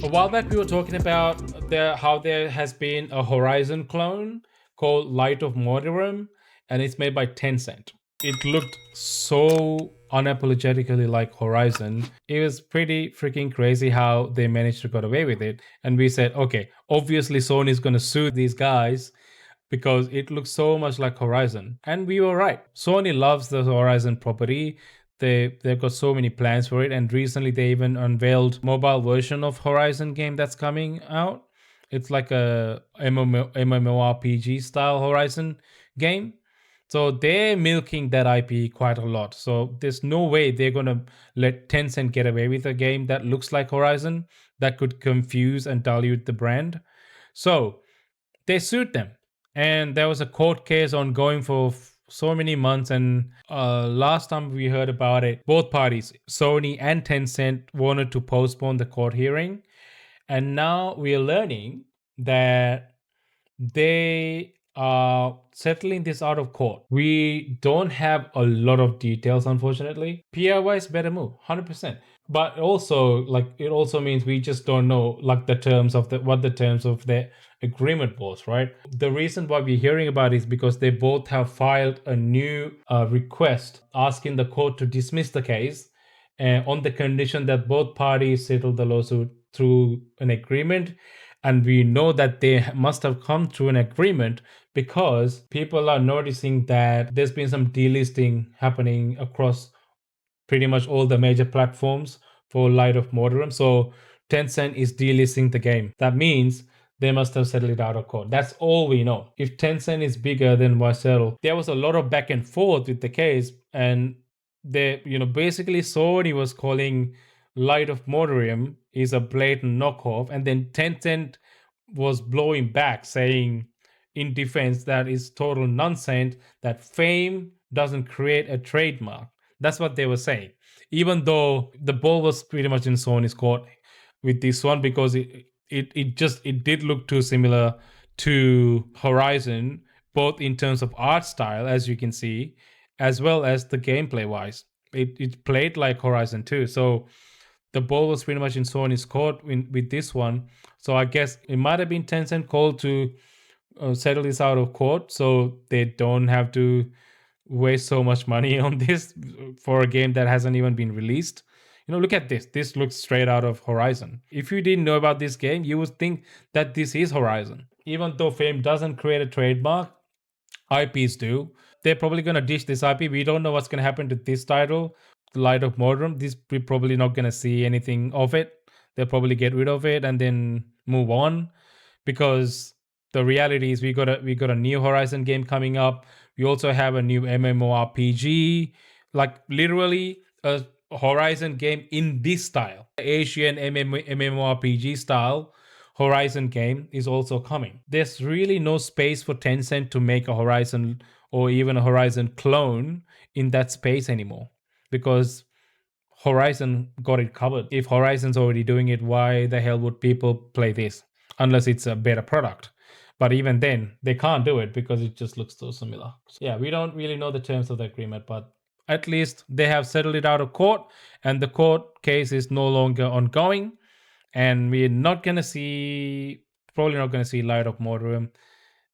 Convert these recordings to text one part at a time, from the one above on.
A while back, we were talking about how there has been a Horizon clone called Light of Motiram, and it's made by Tencent. It looked so unapologetically like Horizon. It was pretty freaking crazy how they managed to get away with it. And we said, okay, obviously Sony's going to sue these guys because it looks so much like Horizon. And we were right. Sony loves the Horizon property. They've got so many plans for it, and recently they even unveiled mobile version of Horizon game that's coming out. It's like a MMORPG style Horizon game. So they're milking that IP quite a lot. So there's no way they're gonna let Tencent get away with a game that looks like Horizon that could confuse and dilute the brand. So they sued them, and there was a court case ongoing for so many months. And last time we heard about it, both parties, Sony and Tencent, wanted to postpone the court hearing, and now we are learning that they are settling this out of court. We don't have a lot of details, unfortunately. PR wise, better move, 100%. But also, like, it also means we just don't know, like, the terms of what the terms of the agreement was, right? The reason why we're hearing about it is because they both have filed a new request asking the court to dismiss the case on the condition that both parties settle the lawsuit through an agreement. And we know that they must have come to an agreement because people are noticing that there's been some delisting happening across pretty much all the major platforms for Light of Motiram. So Tencent is delisting the game. That means they must have settled it out of court. That's all we know. If Tencent is bigger, then why settle? There was a lot of back and forth with the case, and basically Sony was calling Light of Motiram is a blatant knockoff, and then Tencent was blowing back, saying in defense that is total nonsense, that fame doesn't create a trademark. That's what they were saying. Even though the ball was pretty much in Sony's court with this one, because it did look too similar to Horizon, both in terms of art style, as you can see, as well as the gameplay wise. It played like Horizon 2. So the ball was pretty much in Sony's court with this one. So I guess it might have been Tencent called to settle this out of court, so they don't have to waste so much money on this for a game that hasn't even been released. Look at this. This looks straight out of Horizon. If you didn't know about this game, you would think that this is Horizon. Even though Fame doesn't create a trademark, IPs do. They're probably going to dish this IP. We don't know what's going to happen to this title, The Light of Motiram. We're probably not going to see anything of it. They'll probably get rid of it and then move on, because the reality is we got a new Horizon game coming up. We also have a new MMORPG, like literally a Horizon game in this style. Asian MMORPG style Horizon game is also coming. There's really no space for Tencent to make a Horizon or even a Horizon clone in that space anymore, because Horizon got it covered. If Horizon's already doing it, why the hell would people play this? Unless it's a better product. But even then, they can't do it because it just looks so similar. So yeah, we don't really know the terms of the agreement, but at least they have settled it out of court, and the court case is no longer ongoing. And we're probably not going to see Light of Motiram.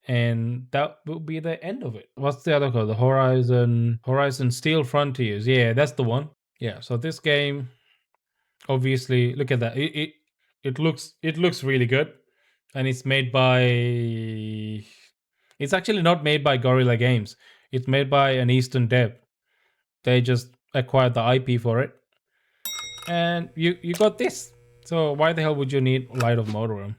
And that will be the end of it. What's the other called? The Horizon Steel Frontiers. Yeah, that's the one. Yeah, so this game, obviously, look at that. It looks really good, and it's made by. It's actually not made by Gorilla Games. It's made by an Eastern dev. They just acquired the IP for it, and you got this. So why the hell would you need Light of Motiram?